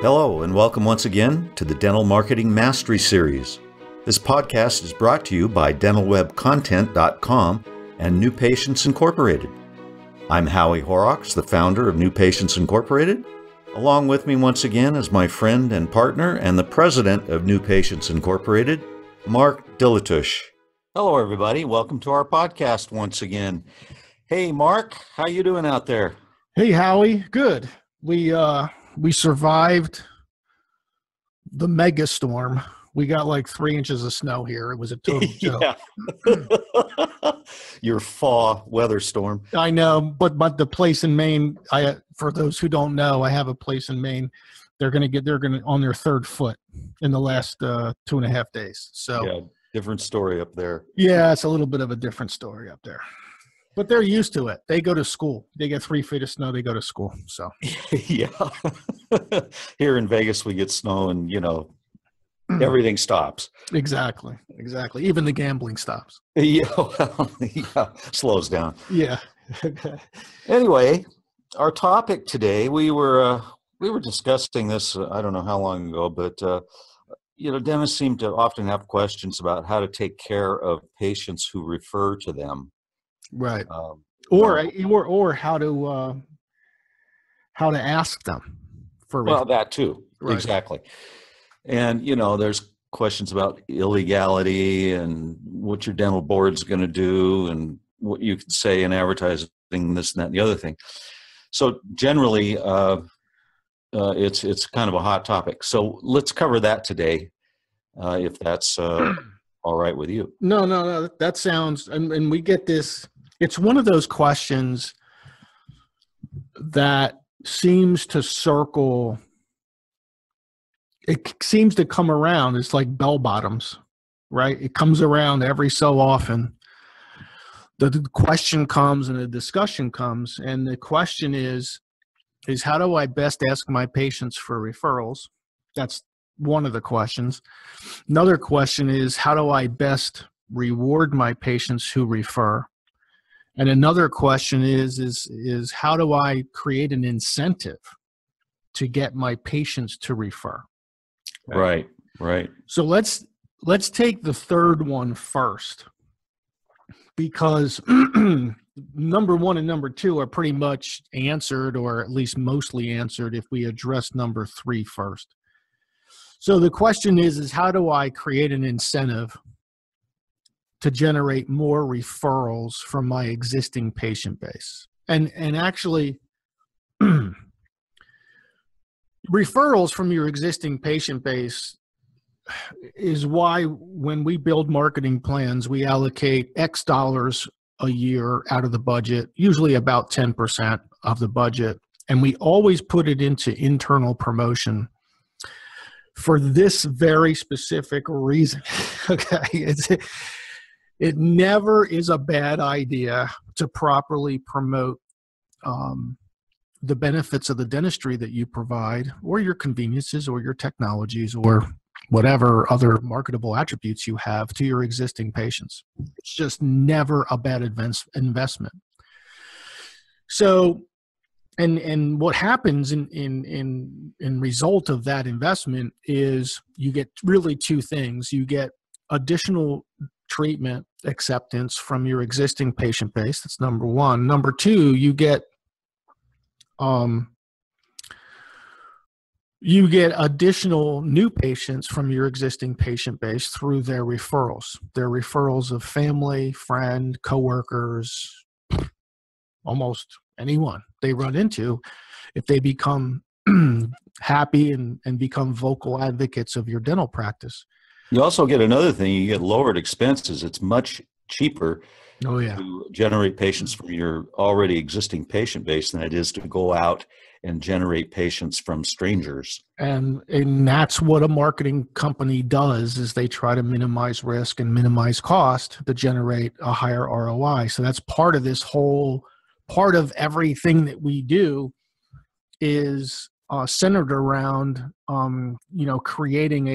Hello, and welcome once again to the Dental Marketing Mastery Series. This podcast is brought to you by dentalwebcontent.com and New Patients Incorporated. I'm Howie Horrocks, the founder of New Patients Incorporated. Along with me once again is my friend and partner and the president of New Patients Incorporated, Mark Dilatush. Hello, everybody. Welcome to our podcast once again. Hey, Mark, how you doing out there? Hey, Howie. Good. We survived the mega storm. We got like 3 inches of snow here. It was a total joke. Your fall weather storm. I know, but the place in Maine, for those who don't know, I have a place in Maine. They're going on their third foot in the last 2.5 days. So yeah, different story up there. Yeah, it's a little bit of a different story up there. But they're used to it. They go to school. They get 3 feet of snow. They go to school. So yeah. Here in Vegas, we get snow and, everything stops. Exactly. Even the gambling stops. Yeah, slows down. Yeah. Anyway, our topic today, we were discussing this, I don't know how long ago, but, dentists seem to often have questions about how to take care of patients who refer to them. Right. Or how to ask them for that too. Right. Exactly. And there's questions about illegality and what your dental board's going to do and what you can say in advertising, this and that and the other thing. So generally, it's kind of a hot topic. So let's cover that today, if that's all right with you. No. That sounds, and we get this. It's one of those questions that seems to circle. It seems to come around. It's like bell bottoms, right? It comes around every so often. The question comes and the discussion comes, and the question is how do I best ask my patients for referrals? That's one of the questions. Another question is how do I best reward my patients who refer? And another question is how do I create an incentive to get my patients to refer? Right. So let's take the third one first, because number one and number two are pretty much answered, or at least mostly answered, if we address number three first. So the question is how do I create an incentive to generate more referrals from my existing patient base? And actually, referrals from your existing patient base is why when we build marketing plans, we allocate X dollars a year out of the budget, usually about 10% of the budget. And we always put it into internal promotion for this very specific reason. Okay. It never is a bad idea to properly promote the benefits of the dentistry that you provide, or your conveniences, or your technologies, or whatever other marketable attributes you have to your existing patients. It's just never a bad investment. So, and what happens in result of that investment is you get really two things. You get additional treatment acceptance from your existing patient base. That's number one. Number two, you get additional new patients from your existing patient base through their referrals of family, friend, coworkers, almost anyone they run into, if they become happy and become vocal advocates of your dental practice. You also get another thing. You get lowered expenses. It's much cheaper to generate patients from your already existing patient base than it is to go out and generate patients from strangers. And that's what a marketing company does, is they try to minimize risk and minimize cost to generate a higher ROI. So that's part of this whole part of everything that we do is centered around, creating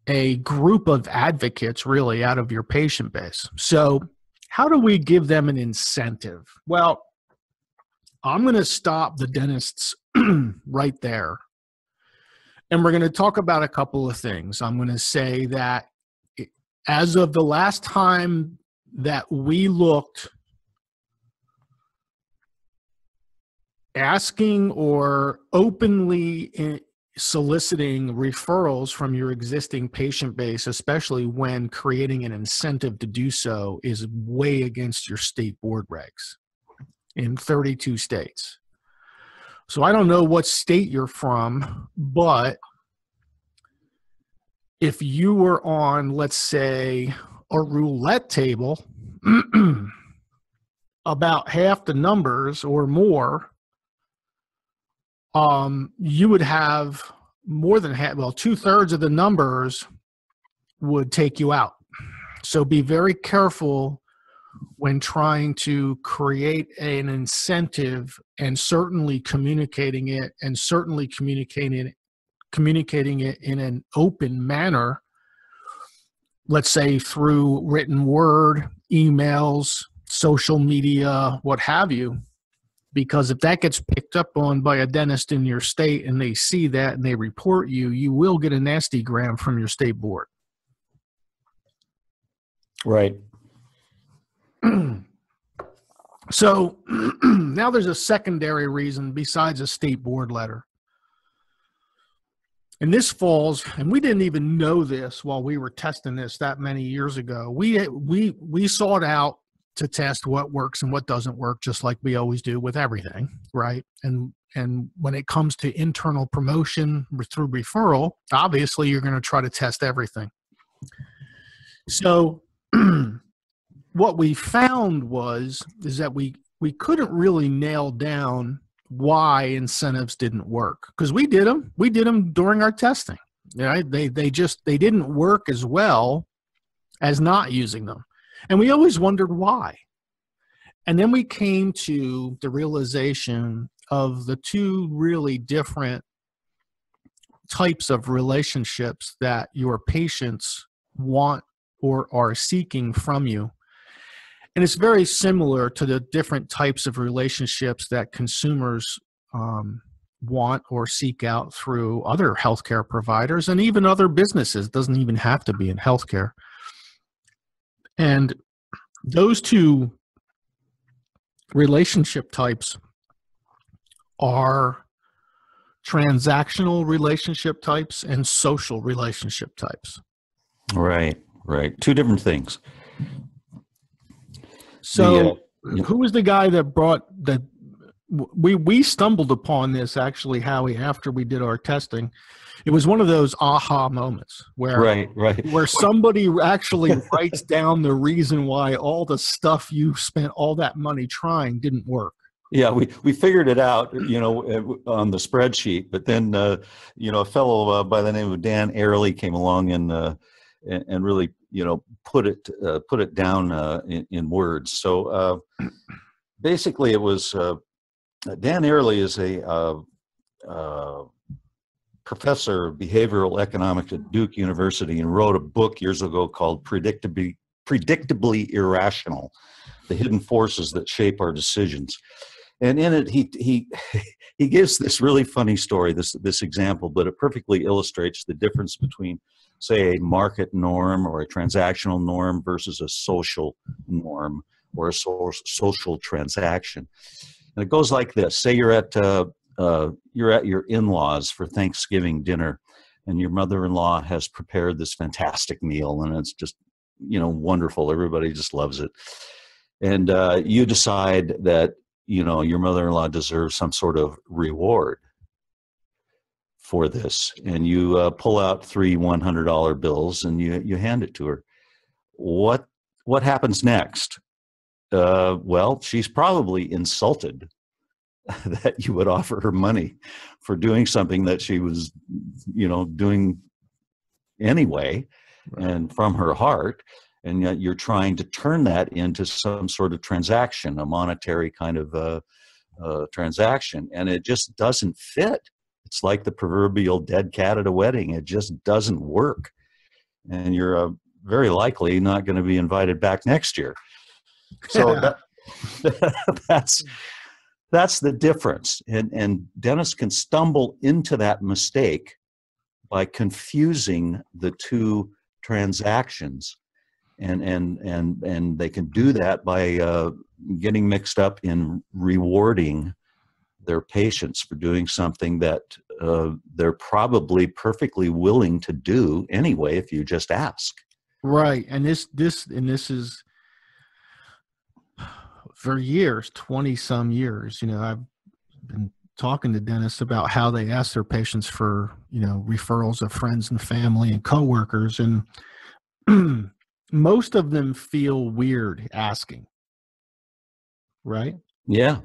a group of advocates really out of your patient base. So how do we give them an incentive? Well, I'm going to stop the dentists right there. And we're going to talk about a couple of things. I'm going to say that as of the last time that we looked, asking or openly soliciting referrals from your existing patient base, especially when creating an incentive to do so, is way against your state board regs in 32 states. So I don't know what state you're from, but if you were on, let's say, a roulette table, about half the numbers or more, you would have more than half, well, 2/3 of the numbers would take you out. So be very careful when trying to create an incentive, and certainly communicating it in an open manner, let's say through written word, emails, social media, what have you. Because if that gets picked up on by a dentist in your state and they see that and they report you, you will get a nasty gram from your state board. Right. So now there's a secondary reason besides a state board letter. And this falls, and we didn't even know this while we were testing this that many years ago. We sought out to test what works and what doesn't work, just like we always do with everything, right? And when it comes to internal promotion through referral, obviously you're going to try to test everything. So what we found is that we couldn't really nail down why incentives didn't work, because we did them during our testing. Right? They didn't work as well as not using them. And we always wondered why. And then we came to the realization of the two really different types of relationships that your patients want or are seeking from you. And it's very similar to the different types of relationships that consumers want or seek out through other healthcare providers and even other businesses. It doesn't even have to be in healthcare. And those two relationship types are transactional relationship types and social relationship types. Right. Two different things. So who was the guy that brought that? We stumbled upon this actually, Howie, after we did our testing. It was one of those aha moments where where somebody actually writes down the reason why all the stuff you spent all that money trying didn't work. Yeah, we figured it out, on the spreadsheet. But then, a fellow by the name of Dan Airley came along and really, put it down in words. So basically, it was Dan Airley is a professor of behavioral economics at Duke University and wrote a book years ago called Predictably Irrational: The Hidden Forces That Shape Our Decisions. And in it, he gives this really funny story, this example, but it perfectly illustrates the difference between, say, a market norm or a transactional norm versus a social norm or a social transaction. And it goes like this: say you're at your in-laws for Thanksgiving dinner, and your mother-in-law has prepared this fantastic meal, and it's just wonderful. Everybody just loves it, and you decide that your mother-in-law deserves some sort of reward for this, and you pull out 3 $100 bills and you hand it to her. What happens next? Well, she's probably insulted that you would offer her money for doing something that she was, doing anyway, and from her heart. And yet you're trying to turn that into some sort of transaction, a monetary kind of transaction, and it just doesn't fit. It's like the proverbial dead cat at a wedding. It just doesn't work, and you're very likely not going to be invited back next year. So that's that's the difference. And dentists can stumble into that mistake by confusing the two transactions. And they can do that by getting mixed up in rewarding their patients for doing something that they're probably perfectly willing to do anyway if you just ask. Right. And this is for years, 20 some years, I've been talking to dentists about how they ask their patients for, referrals of friends and family and coworkers. And most of them feel weird asking. Right. Yeah.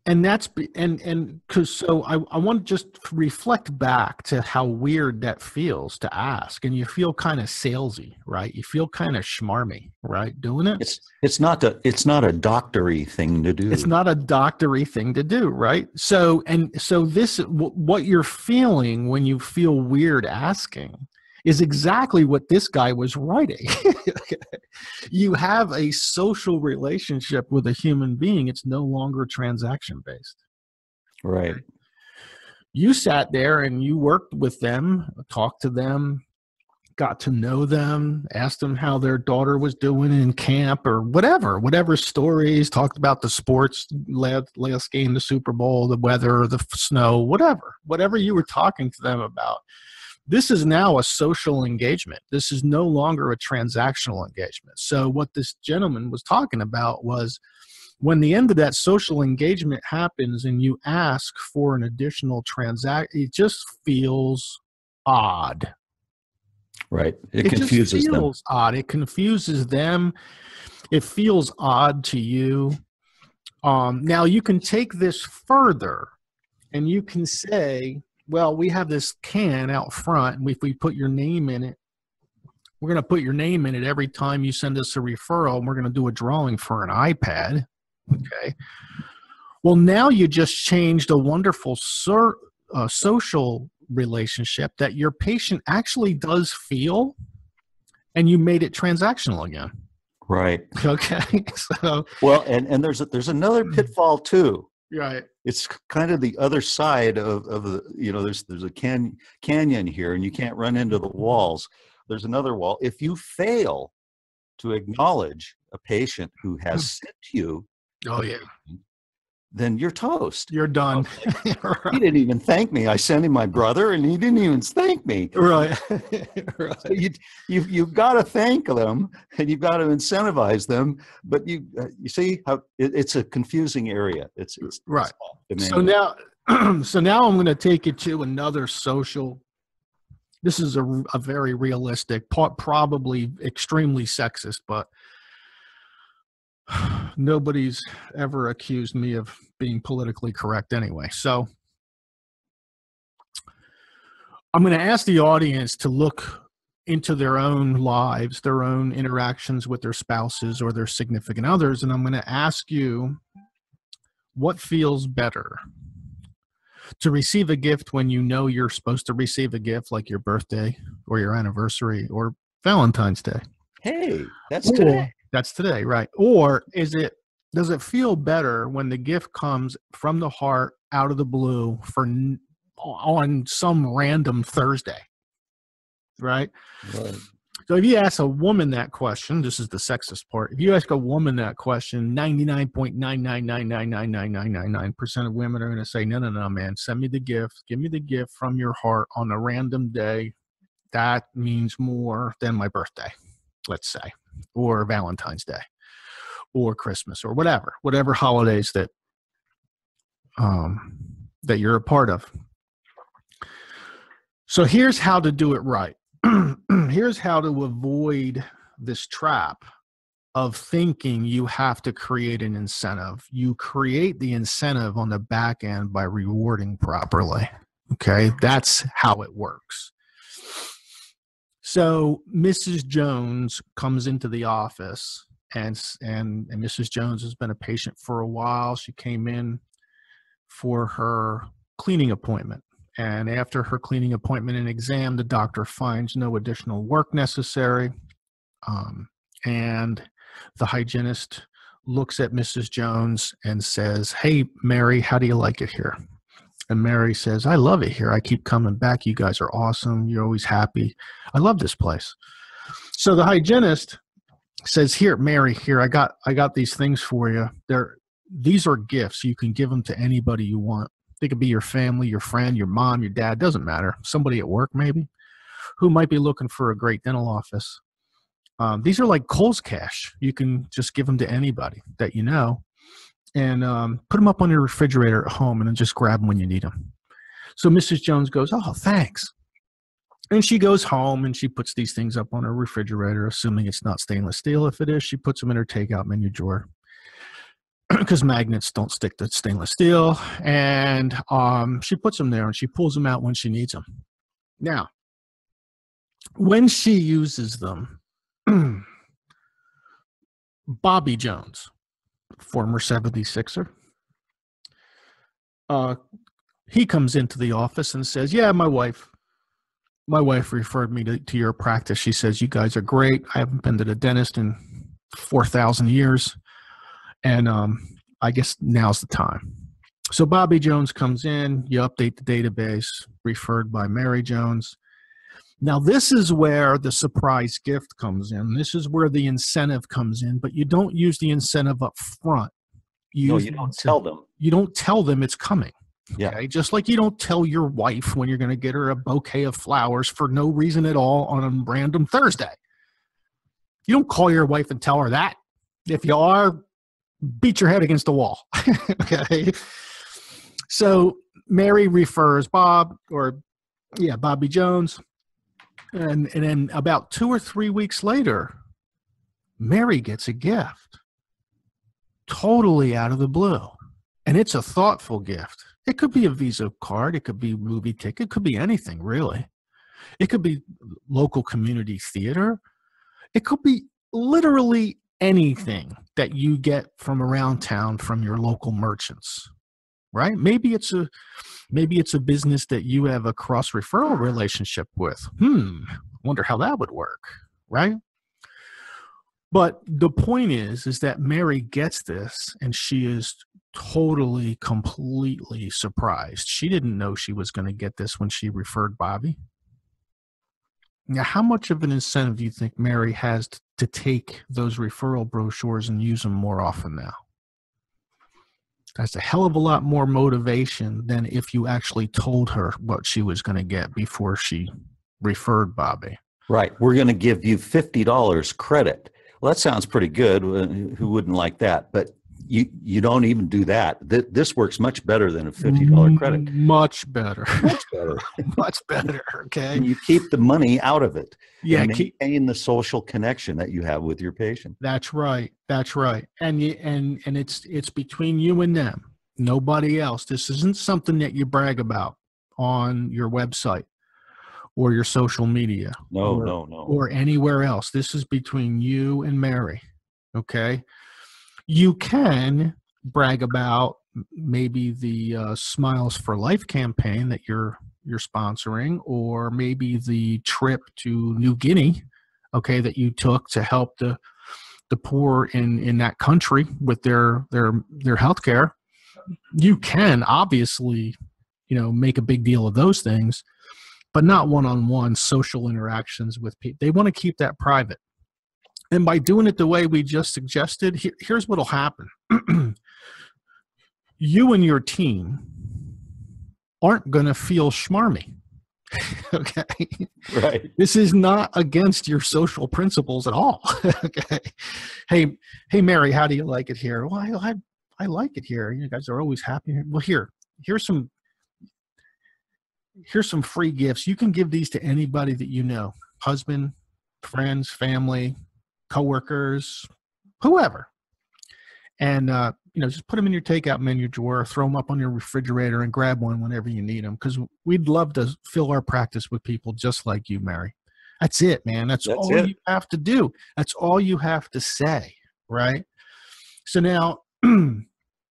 And that's because so I want to just reflect back to how weird that feels to ask, and you feel kind of salesy, right? You feel kind of schmarmy, right? Doing it. It's not a doctory thing to do. It's not a doctory thing to do, right? So this what you're feeling when you feel weird asking is exactly what this guy was writing. You have a social relationship with a human being. It's no longer transaction-based. Right. You sat there and you worked with them, talked to them, got to know them, asked them how their daughter was doing in camp or whatever stories, talked about the sports, last game, the Super Bowl, the weather, the snow, whatever you were talking to them about. This is now a social engagement. This is no longer a transactional engagement. So what this gentleman was talking about was when the end of that social engagement happens and you ask for an additional transaction, it just feels odd. Right. It confuses them. It just feels odd. It confuses them. It feels odd to you. Now you can take this further and you can say, well, we have this can out front, and if we put your name in it, we're going to put your name in it every time you send us a referral, and we're going to do a drawing for an iPad. Okay. Well, now you just changed a wonderful social relationship that your patient actually does feel, and you made it transactional again. Right. Okay. So well, and there's another pitfall too. Right. It's kind of the other side of the, there's a canyon here and you can't run into the walls. There's another wall. If you fail to acknowledge a patient who has sent you, then you're toast. You're done. Right. He didn't even thank me. I sent him my brother and he didn't even thank me. Right. Right. So you've got to thank them and you've got to incentivize them. But you see how it's a confusing area. It's right. So now I'm going to take it to another social. This is a very realistic, probably extremely sexist, but nobody's ever accused me of being politically correct anyway. So I'm going to ask the audience to look into their own lives, their own interactions with their spouses or their significant others. And I'm going to ask you, what feels better? To receive a gift when you know you're supposed to receive a gift, like your birthday or your anniversary or Valentine's Day. Hey, that's today. That's today, right? Or does it feel better when the gift comes from the heart, out of the blue, on some random Thursday, right? Right. So if you ask a woman that question, this is the sexist part. If you ask a woman that question, 99.9999999% of women are going to say, no, man, send me the gift. Give me the gift from your heart on a random day. That means more than my birthday, let's say, or Valentine's Day, or Christmas, or whatever holidays that you're a part of. So here's how to do it right. Here's how to avoid this trap of thinking you have to create an incentive. You create the incentive on the back end by rewarding properly. Okay, that's how it works. So Mrs. Jones comes into the office, and Mrs. Jones has been a patient for a while. She came in for her cleaning appointment. And after her cleaning appointment and exam, the doctor finds no additional work necessary. And the hygienist looks at Mrs. Jones and says, "Hey, Mary, how do you like it here?" And Mary says, "I love it here. I keep coming back. You guys are awesome. You're always happy. I love this place." So the hygienist says, "Here, Mary, here, I got these things for you. These are gifts. You can give them to anybody you want. They could be your family, your friend, your mom, your dad, doesn't matter. Somebody at work maybe who might be looking for a great dental office. These are like Kohl's Cash. You can just give them to anybody that you know, and put them up on your refrigerator at home, and then just grab them when you need them." So Mrs. Jones goes, "Oh, thanks." And she goes home and she puts these things up on her refrigerator, assuming it's not stainless steel. If it is, she puts them in her takeout menu drawer because magnets don't stick to stainless steel. And she puts them there and she pulls them out when she needs them. Now, when she uses them, Bobby Jones, former 76er, he comes into the office and says, "Yeah, my wife referred me to your practice. She says you guys are great. I haven't been to the dentist in 4,000 years, and I guess now's the time." So Bobby Jones comes in, you update the database, referred by Mary Jones. Now this is where the surprise gift comes in. This is where the incentive comes in, but you don't use the incentive up front. No, you don't tell them. You don't tell them it's coming. Yeah. Okay, just like you don't tell your wife when you're going to get her a bouquet of flowers for no reason at all on a random Thursday. You don't call your wife and tell her that. If you are, beat your head against the wall. Okay. So Mary refers Bobby Jones. And then about 2 or 3 weeks later, Mary gets a gift totally out of the blue. And it's a thoughtful gift. It could be a Visa card. It could be a movie ticket. It could be anything, really. It could be local community theater. It could be literally anything that you get from around town from your local merchants, right? Maybe it's a business that you have a cross referral relationship with. Wonder how that would work, right? But the point is that Mary gets this and she is totally, completely surprised. She didn't know she was going to get this when she referred Bobby. Now, how much of an incentive do you think Mary has to take those referral brochures and use them more often now? That's a hell of a lot more motivation than if you actually told her what she was going to get before she referred Bobby. Right. We're going to give you $50 credit. Well, that sounds pretty good. Who wouldn't like that? But you don't even do that. This works much better than a $50 credit. Much better. Much better. Much better. Okay. And you keep the money out of it. Yeah. And maintain the social connection that you have with your patient. That's right. That's right. And it's between you and them. Nobody else. This isn't something that you brag about on your website or your social media. No. Or anywhere else. This is between you and Mary. Okay. You can brag about maybe the Smiles for Life campaign that you're sponsoring, or maybe the trip to New Guinea, okay, that you took to help the poor in that country with their health care. You can obviously, make a big deal of those things, but not one-on-one social interactions with people. They want to keep that private. And by doing it the way we just suggested, here's what will happen. You and your team aren't going to feel schmarmy. Okay. Right. This is not against your social principles at all. Okay. Hey, Mary, how do you like it here? Well, I like it here. You guys are always happy. Well, here's some free gifts. You can give these to anybody that you know, husband, friends, family, coworkers, whoever. And, just put them in your takeout menu drawer, throw them up on your refrigerator, and grab one whenever you need them. Because we'd love to fill our practice with people just like you, Mary. That's it, man. That's all you have to do. That's all you have to say, right? So now,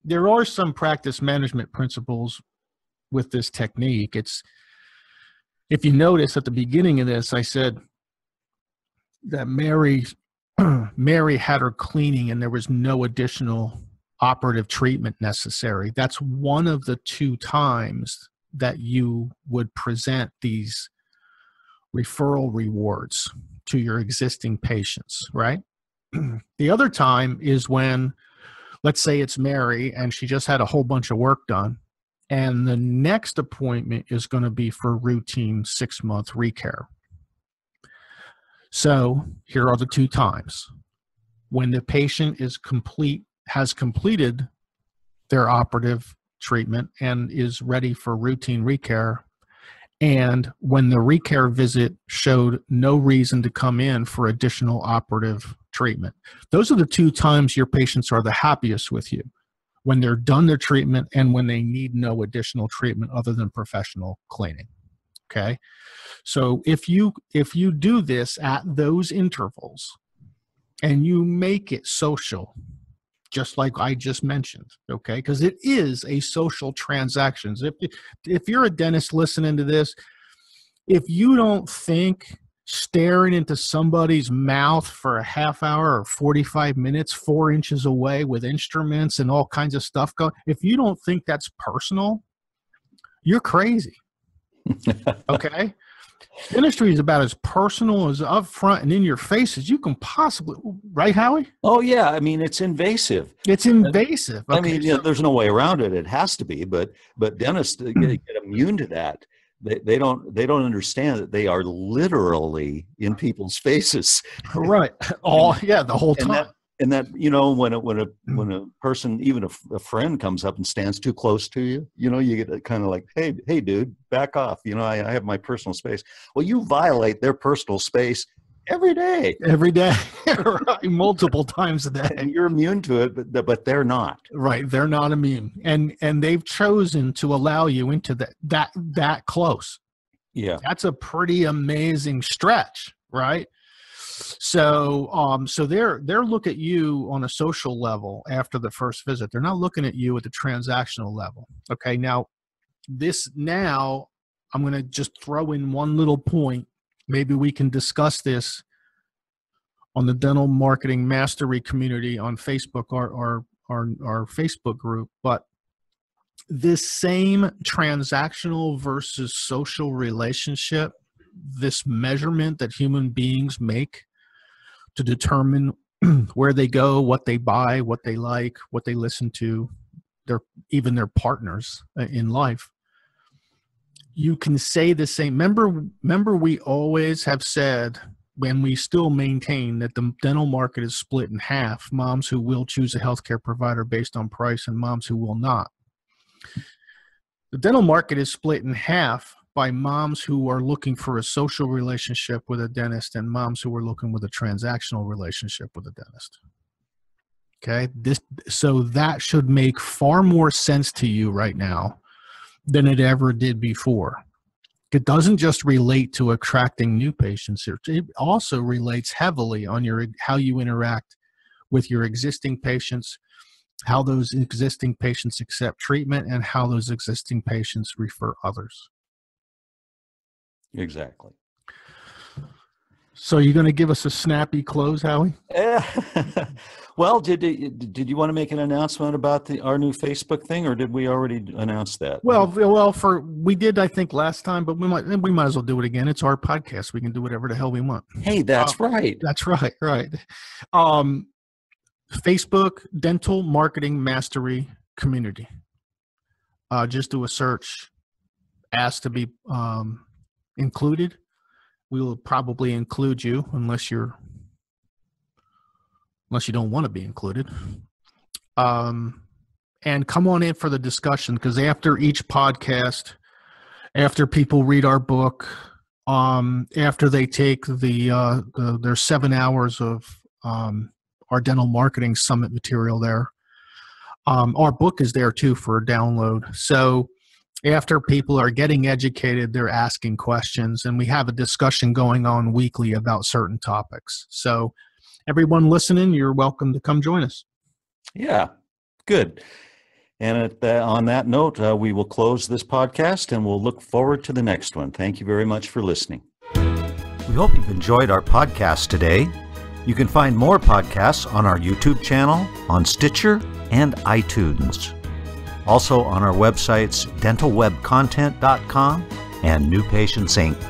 there are some practice management principles with this technique. If you notice at the beginning of this, I said that Mary Mary had her cleaning and there was no additional operative treatment necessary, that's one of the 2 times that you would present these referral rewards to your existing patients, right? The other time is when, let's say it's Mary and she just had a whole bunch of work done, and the next appointment is going to be for routine 6-month recare. So here are the 2 times. When the patient has completed their operative treatment and is ready for routine recare, and when the recare visit showed no reason to come in for additional operative treatment. Those are the 2 times your patients are the happiest with you, when they're done their treatment and when they need no additional treatment other than professional cleaning. Okay? So if you do this at those intervals and you make it social, just like I just mentioned, okay? Because it is a social transaction. If you're a dentist listening to this, if you don't think staring into somebody's mouth for a half hour or 45 minutes, 4 inches away with instruments and all kinds of stuff going, if you don't think that's personal, you're crazy, okay? Dentistry is about as personal, as upfront and in your face as you can possibly, right, Howie? Oh, yeah. I mean, it's invasive. It's invasive. Okay, I mean, there's no way around it. It has to be, but dentists get immune to that. They don't understand that they are literally in people's faces. Right. The whole time. And that, you know, when a person, even a friend comes up and stands too close to you, you know, you get kind of like, hey, dude, back off. You know, I have my personal space. Well, you violate their personal space every day, right, multiple times a day. And you're immune to it, but they're not. Right. They're not immune. And they've chosen to allow you into that close. Yeah. That's a pretty amazing stretch, right? So they're look at you on a social level after the first visit. They're not looking at you at the transactional level. Okay. Now I'm going to just throw in one little point. Maybe we can discuss this on the Dental Marketing Mastery community on Facebook, our Facebook group. But this same transactional versus social relationship, this measurement that human beings make to determine where they go, what they buy, what they like, what they listen to, even their partners in life. You can say the same. Remember, we always have said, when we still maintain, that the dental market is split in half: moms who will choose a healthcare provider based on price and moms who will not. The dental market is split in half by moms who are looking for a social relationship with a dentist and moms who are looking with a transactional relationship with a dentist. Okay, so that should make far more sense to you right now than it ever did before. It doesn't just relate to attracting new patients. It also relates heavily on how you interact with your existing patients, how those existing patients accept treatment, and how those existing patients refer others. Exactly. So you're going to give us a snappy close, Howie? Well, did you want to make an announcement about our new Facebook thing, or did we already announce that? Well, we did, I think, last time, but we might as well do it again. It's our podcast. We can do whatever the hell we want. Hey, that's right. That's right. Right. Facebook Dental Marketing Mastery Community. Just do a search. Ask to be included. We will probably include you unless you don't want to be included. And come on in for the discussion, because after each podcast, after people read our book, after they take their 7 hours of our dental marketing summit material there, our book is there too for a download. So after people are getting educated, they're asking questions, and we have a discussion going on weekly about certain topics. So everyone listening, you're welcome to come join us. Yeah, good. And on that note, we will close this podcast, and we'll look forward to the next one. Thank you very much for listening. We hope you've enjoyed our podcast today. You can find more podcasts on our YouTube channel, on Stitcher, and iTunes. Also on our websites dentalwebcontent.com and newpatientsinc.com.